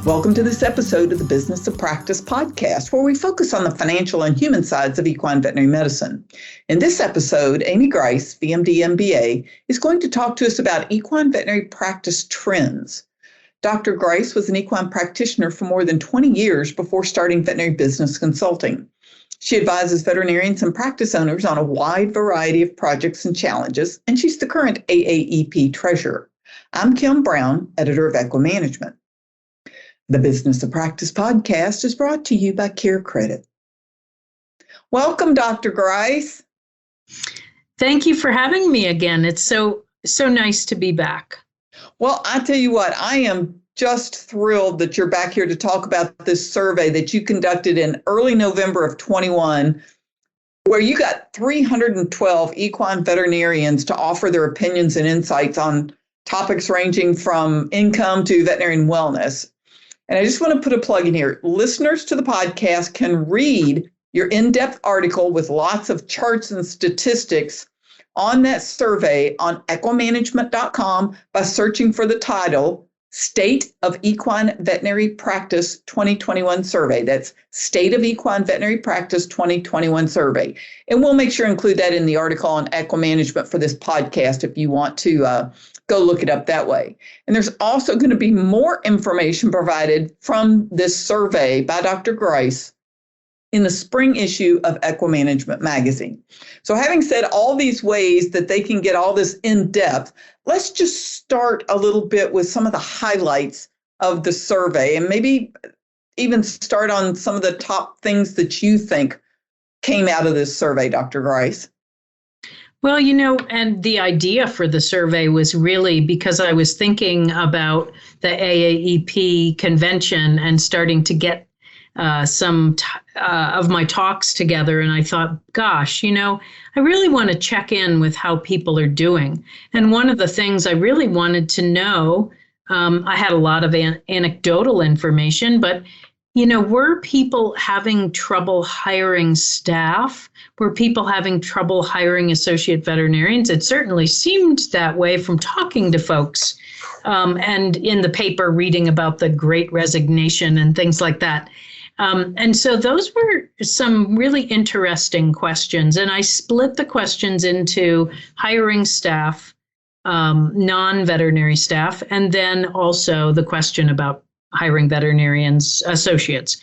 Welcome to this episode of the Business of Practice podcast, where we focus on the financial and human sides of equine veterinary medicine. In this episode, Amy Grice, VMD MBA, is going to talk to us about equine veterinary practice trends. Dr. Grice was an equine practitioner for more than 20 years before starting veterinary business consulting. She advises veterinarians and practice owners on a wide variety of projects and challenges, and she's the current AAEP treasurer. I'm Kim Brown, editor of Equine Management. The Business of Practice podcast is brought to you by CareCredit. Welcome, Dr. Grice. Thank you for having me again. It's so nice to be back. Well, I tell you what, I am just thrilled that you're back here to talk about this survey that you conducted in early November of 21, where you got 312 equine veterinarians to offer their opinions and insights on topics ranging from income to veterinarian wellness. And I just want to put a plug in here. Listeners to the podcast can read your in-depth article with lots of charts and statistics on that survey on equimanagement.com by searching for the title, State of Equine Veterinary Practice 2021 Survey. That's State of Equine Veterinary Practice 2021 Survey. And we'll make sure to include that in the article on Equine Management for this podcast if you want to go look it up that way. And there's also going to be more information provided from this survey by Dr. Grice in the spring issue of Equine Management magazine. So having said all these ways that they can get all this in depth, let's just start a little bit with some of the highlights of the survey and maybe even start on some of the top things that you think came out of this survey, Dr. Grice. Well, and the idea for the survey was really because I was thinking about the AAEP convention and starting to get some of my talks together. And I thought, gosh, I really want to check in with how people are doing. And one of the things I really wanted to know, I had a lot of anecdotal information, but were people having trouble hiring staff? Were people having trouble hiring associate veterinarians? It certainly seemed that way from talking to folks and in the paper reading about the Great Resignation and things like that. And so those were some really interesting questions. And I split the questions into hiring staff, non-veterinary staff, and then also the question about hiring veterinarians associates.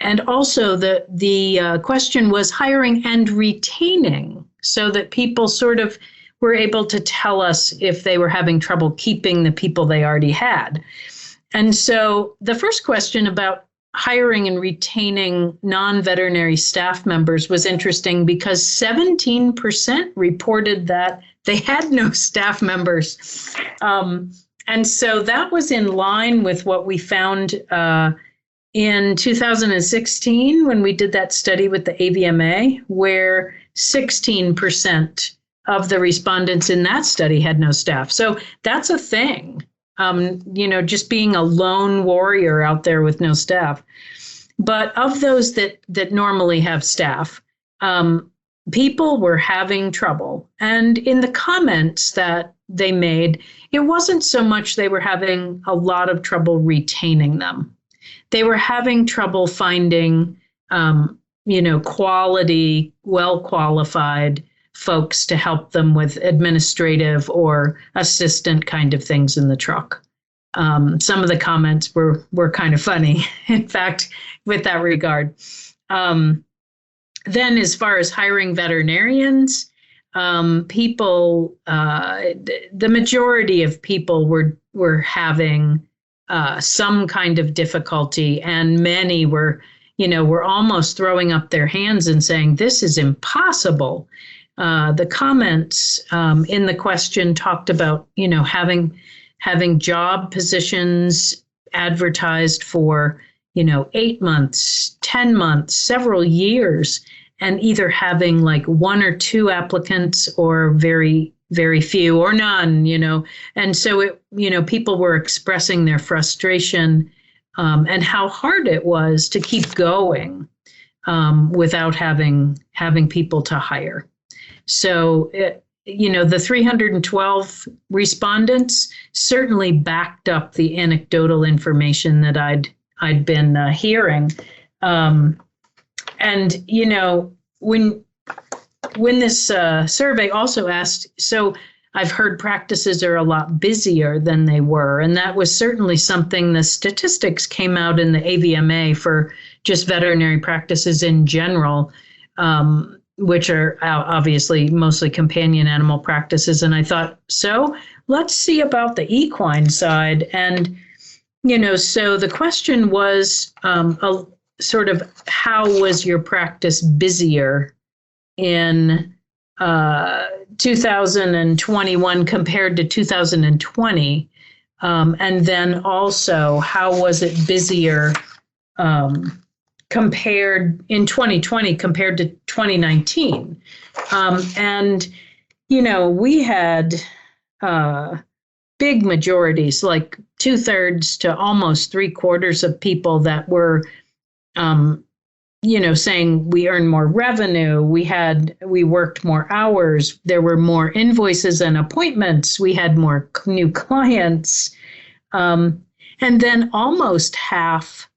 And also the question was hiring and retaining, so that people sort of were able to tell us if they were having trouble keeping the people they already had. And so the first question about hiring and retaining non-veterinary staff members was interesting because 17% reported that they had no staff members. And so that was in line with what we found in 2016 when we did that study with the AVMA, where 16% of the respondents in that study had no staff. So that's a thing, just being a lone warrior out there with no staff. But of those that normally have staff, people were having trouble. And in the comments that they made, it wasn't so much they were having a lot of trouble retaining them. They were having trouble finding, quality, well-qualified folks to help them with administrative or assistant kind of things in the truck. Some of the comments were kind of funny, in fact, with that regard. Then as far as hiring veterinarians, people, the majority of people were having some kind of difficulty, and many were almost throwing up their hands and saying, this is impossible. The comments in the question talked about, having job positions advertised for, 8 months, 10 months, several years, and either having like one or two applicants or very, very few or none, And so people were expressing their frustration and how hard it was to keep going without having people to hire. So the 312 respondents certainly backed up the anecdotal information that I'd been hearing. And when this survey also asked, so I've heard practices are a lot busier than they were, and that was certainly something. The statistics came out in the AVMA for just veterinary practices in general, which are obviously mostly companion animal practices. And I thought, so let's see about the equine side. And, so the question was a sort of, how was your practice busier in 2021 compared to 2020? And then also, how was it busier compared in 2020 compared to 2019? And, we had big majorities, like 2/3 to almost 3/4 of people that were saying we earned more revenue, we worked more hours, there were more invoices and appointments, we had more new clients. And then almost half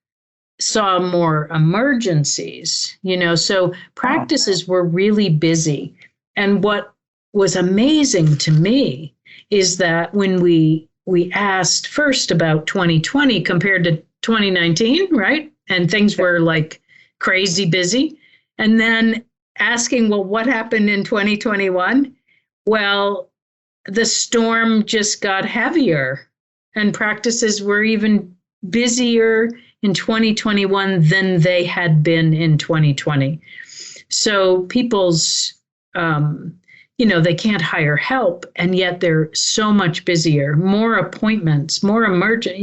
saw more emergencies, so practices were really busy. And what was amazing to me is that when we asked first about 2020 compared to 2019, right? And things were like crazy busy. And then asking, well, what happened in 2021? Well, the storm just got heavier and practices were even busier in 2021 than they had been in 2020. So people's, they can't hire help, and yet they're so much busier, more appointments, more emergent,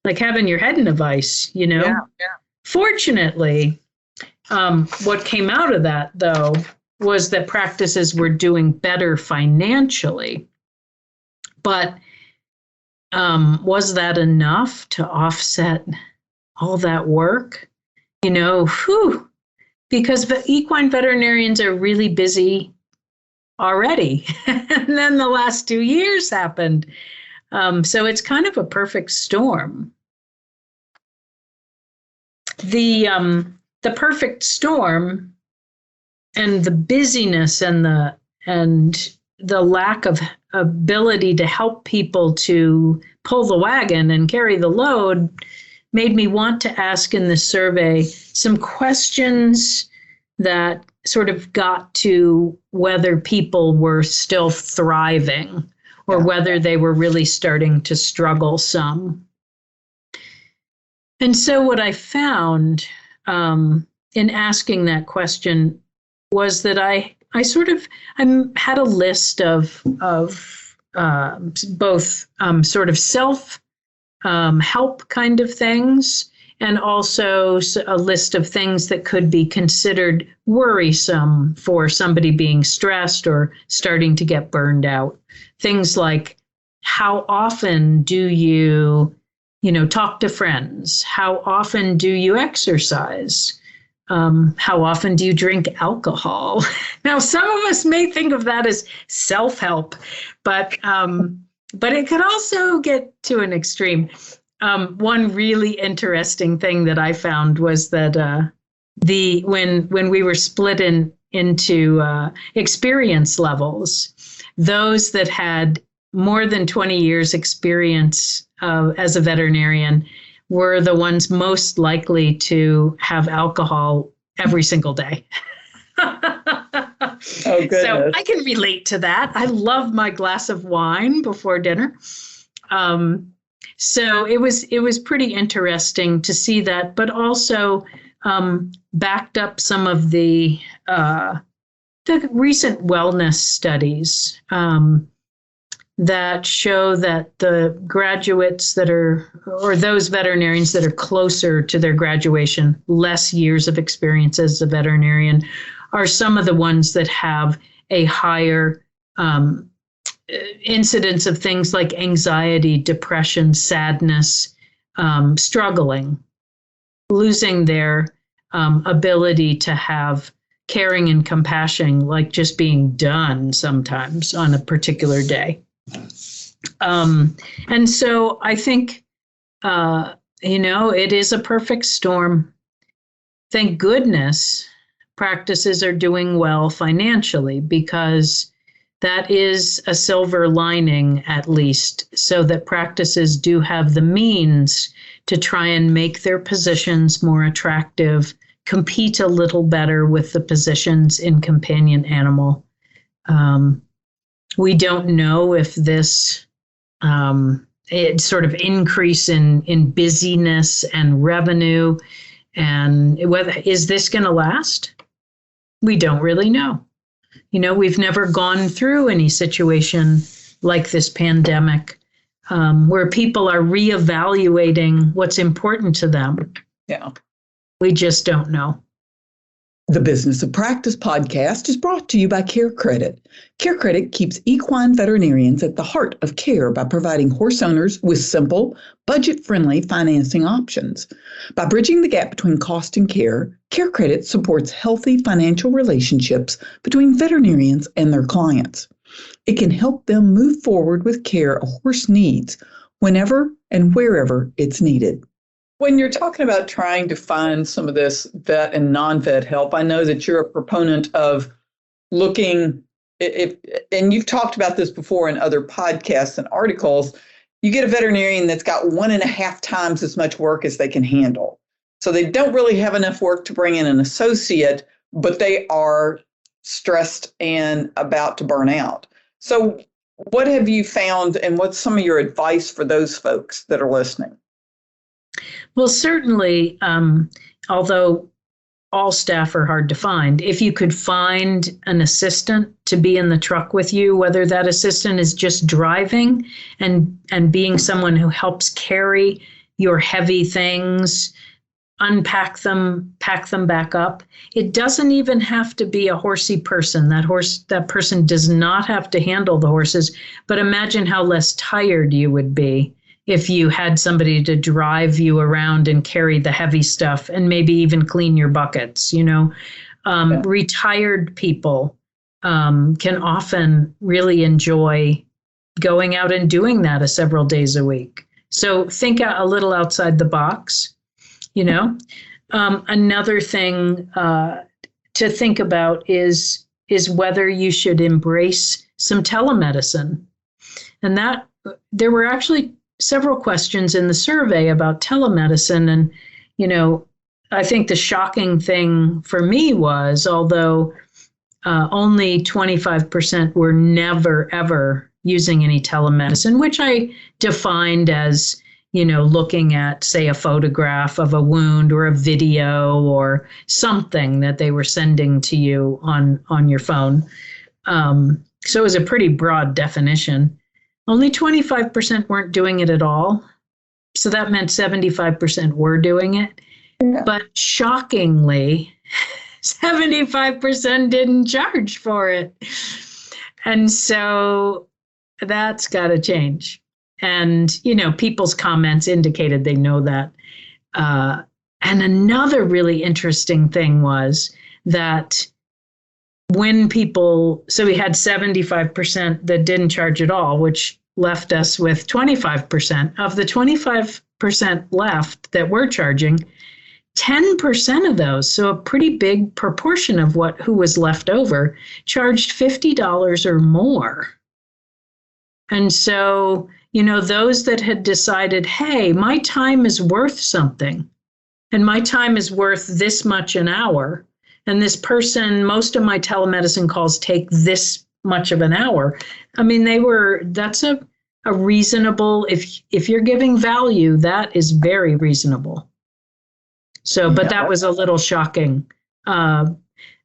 like having your head in a vice, Yeah. Fortunately, what came out of that, though, was that practices were doing better financially. But was that enough to offset all that work? Because the equine veterinarians are really busy already. And then the last 2 years happened. So it's kind of a perfect storm. The perfect storm and the busyness and the lack of ability to help people to pull the wagon and carry the load made me want to ask in this survey some questions that sort of got to whether people were still thriving or whether they were really starting to struggle some. And so what I found in asking that question was that I had a list of both sort of self help kind of things, and also a list of things that could be considered worrisome for somebody being stressed or starting to get burned out. Things like, how often do you talk to friends? How often do you exercise? How often do you drink alcohol? Now, some of us may think of that as self-help, but it could also get to an extreme. One really interesting thing that I found was that when we were split into experience levels, those that had more than 20 years experience as a veterinarian were the ones most likely to have alcohol every single day. Oh, goodness. So I can relate to that. I love my glass of wine before dinner. So it was pretty interesting to see that, but also backed up some of the recent wellness studies that show that the graduates or those veterinarians that are closer to their graduation, less years of experience as a veterinarian, are some of the ones that have a higher incidence of things like anxiety, depression, sadness, struggling, losing their ability to have caring and compassion, like just being done sometimes on a particular day. And so I think, it is a perfect storm. Thank goodness practices are doing well financially, because that is a silver lining, at least, so that practices do have the means to try and make their positions more attractive, compete a little better with the positions in companion animal. We don't know if this sort of increase in busyness and revenue, and whether is this going to last? We don't really know. We've never gone through any situation like this pandemic where people are reevaluating what's important to them. Yeah. We just don't know. The Business of Practice podcast is brought to you by CareCredit. CareCredit keeps equine veterinarians at the heart of care by providing horse owners with simple, budget-friendly financing options. By bridging the gap between cost and care, CareCredit supports healthy financial relationships between veterinarians and their clients. It can help them move forward with care a horse needs whenever and wherever it's needed. When you're talking about trying to find some of this vet and non-vet help, I know that you're a proponent of looking, and you've talked about this before in other podcasts and articles, you get a veterinarian that's got 1.5 times as much work as they can handle. So they don't really have enough work to bring in an associate, but they are stressed and about to burn out. So what have you found, and what's some of your advice for those folks that are listening? Well, certainly, although all staff are hard to find, if you could find an assistant to be in the truck with you, whether that assistant is just driving and being someone who helps carry your heavy things, unpack them, pack them back up. It doesn't even have to be a horsey person. That person does not have to handle the horses, but imagine how less tired you would be if you had somebody to drive you around and carry the heavy stuff and maybe even clean your buckets. Retired people can often really enjoy going out and doing that several days a week. So think a little outside the box. Another thing to think about is whether you should embrace some telemedicine. And that there were actually several questions in the survey about telemedicine. And, I think the shocking thing for me was, although only 25% were never, ever using any telemedicine, which I defined as, looking at, say, a photograph of a wound or a video or something that they were sending to you on your phone. So it was a pretty broad definition. Only 25% weren't doing it at all. So that meant 75% were doing it. Yeah. But shockingly, 75% didn't charge for it. And so that's got to change. And, people's comments indicated they know that. And another really interesting thing was that when so we had 75% that didn't charge at all, which left us with 25%. Of the 25% left that were charging, 10% of those, so a pretty big proportion of who was left over, charged $50 or more. And so, those that had decided, hey, my time is worth something, and my time is worth this much an hour, and this person, most of my telemedicine calls take this much of an hour. I mean, that's a reasonable, if you're giving value, that is very reasonable. So, but that was a little shocking.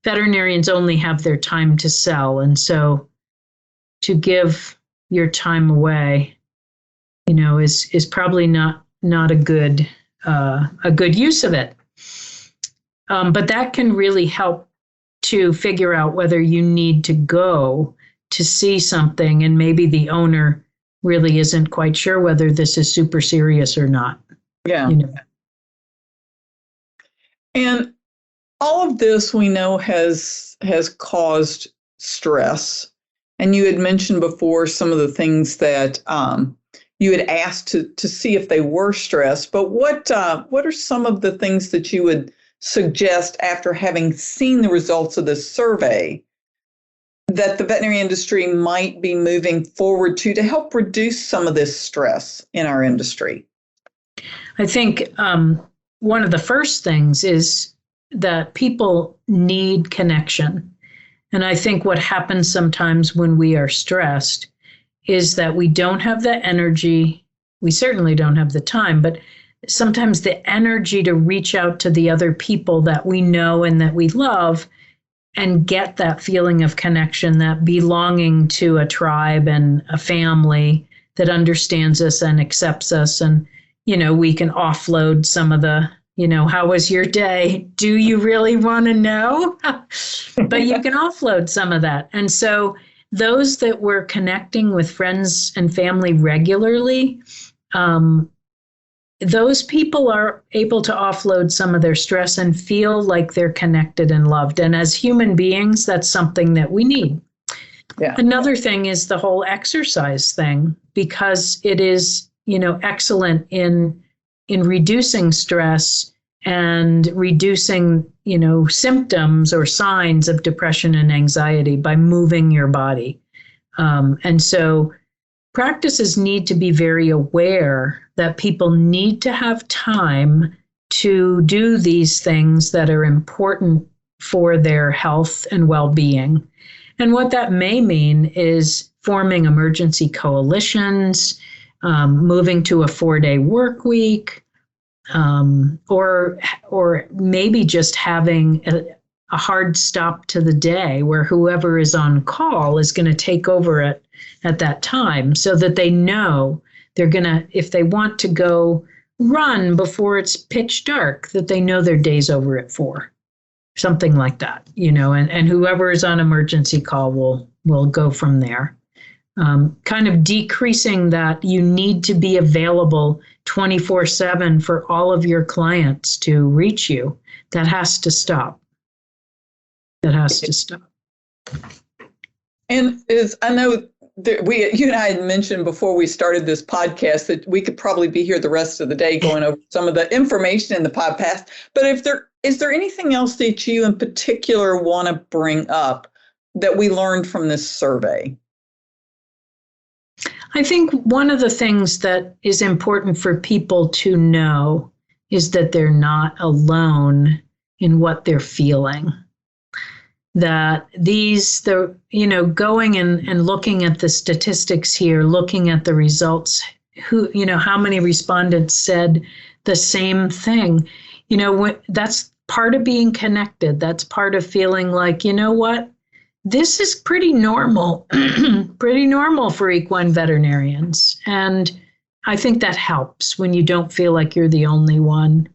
Veterinarians only have their time to sell. And so to give your time away, is probably not a good use of it. But that can really help to figure out whether you need to go to see something, and maybe the owner really isn't quite sure whether this is super serious or not. Yeah. And all of this we know has caused stress. And you had mentioned before some of the things that you had asked to see if they were stress. But what are some of the things that you would suggest after having seen the results of this survey that the veterinary industry might be moving forward to help reduce some of this stress in our industry? I think one of the first things is that people need connection. And I think what happens sometimes when we are stressed is that we don't have the energy. We certainly don't have the time, but sometimes the energy to reach out to the other people that we know and that we love and get that feeling of connection, that belonging to a tribe and a family that understands us and accepts us. And, we can offload some of the, how was your day? Do you really want to know? But you can offload some of that. And so those that were connecting with friends and family regularly, those people are able to offload some of their stress and feel like they're connected and loved. And as human beings, that's something that we need. Yeah. Another thing is the whole exercise thing, because it is, excellent in reducing stress and reducing, symptoms or signs of depression and anxiety by moving your body. And so practices need to be very aware that people need to have time to do these things that are important for their health and well-being. And what that may mean is forming emergency coalitions, moving to a 4-day work week, or maybe just having a hard stop to the day where whoever is on call is going to take over at that time, so that they know they're going to, if they want to go run before it's pitch dark, that they know their day's over at 4, something like that, and whoever is on emergency call will go from there. Kind of decreasing that you need to be available 24/7 for all of your clients to reach you. That has to stop. That has to stop. And I know that you and I had mentioned before we started this podcast that we could probably be here the rest of the day going over some of the information in the podcast. But is there anything else that you in particular want to bring up that we learned from this survey? I think one of the things that is important for people to know is that they're not alone in what they're feeling. That going and looking at the statistics here, looking at the results, how many respondents said the same thing. That's part of being connected. That's part of feeling like, what? This is pretty normal, pretty normal for equine veterinarians. And I think that helps when you don't feel like you're the only one.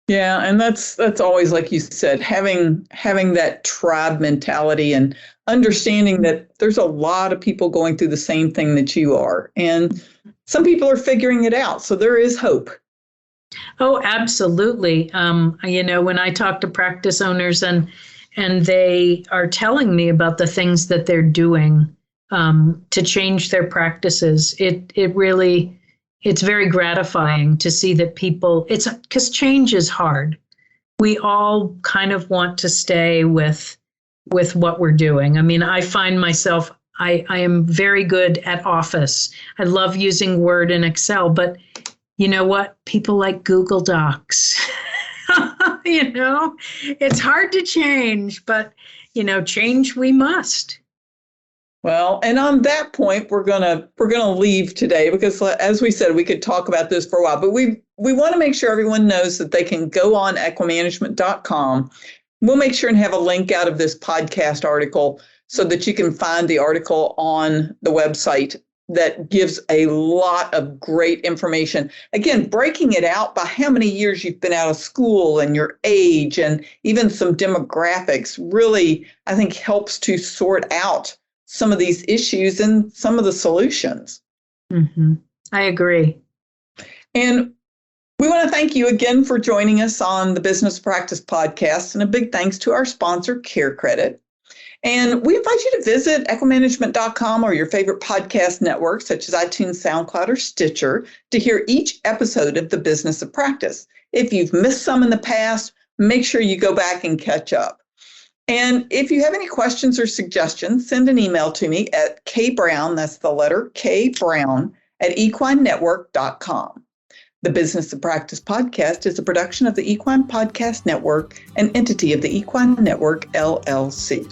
Yeah, and that's always, like you said, having that tribe mentality and understanding that there's a lot of people going through the same thing that you are. And some people are figuring it out. So there is hope. Oh, absolutely. When I talk to practice owners and they are telling me about the things that they're doing to change their practices, it's very gratifying to see that because change is hard. We all kind of want to stay with what we're doing. I mean, I find myself, I am very good at Office. I love using Word and Excel, but you know what? People like Google Docs. It's hard to change, but, change we must. Well, and on that point, we're gonna leave today because, as we said, we could talk about this for a while. But we want to make sure everyone knows that they can go on equimanagement.com. We'll make sure and have a link out of this podcast article so that you can find the article on the website that gives a lot of great information. Again, breaking it out by how many years you've been out of school and your age and even some demographics really, I think, helps to sort out some of these issues and some of the solutions. Mm-hmm. I agree. And We want to thank you again for joining us on the Business Practice Podcast, and a big thanks to our sponsor, CareCredit. And we invite you to visit equimanagement.com or your favorite podcast network, such as iTunes, SoundCloud, or Stitcher, to hear each episode of the Business of Practice. If you've missed some in the past, make sure you go back and catch up. And if you have any questions or suggestions, send an email to me at kbrown, that's the letter K Brown, at equinenetwork.com. The Business of Practice Podcast is a production of the Equine Podcast Network, an entity of the Equine Network, LLC.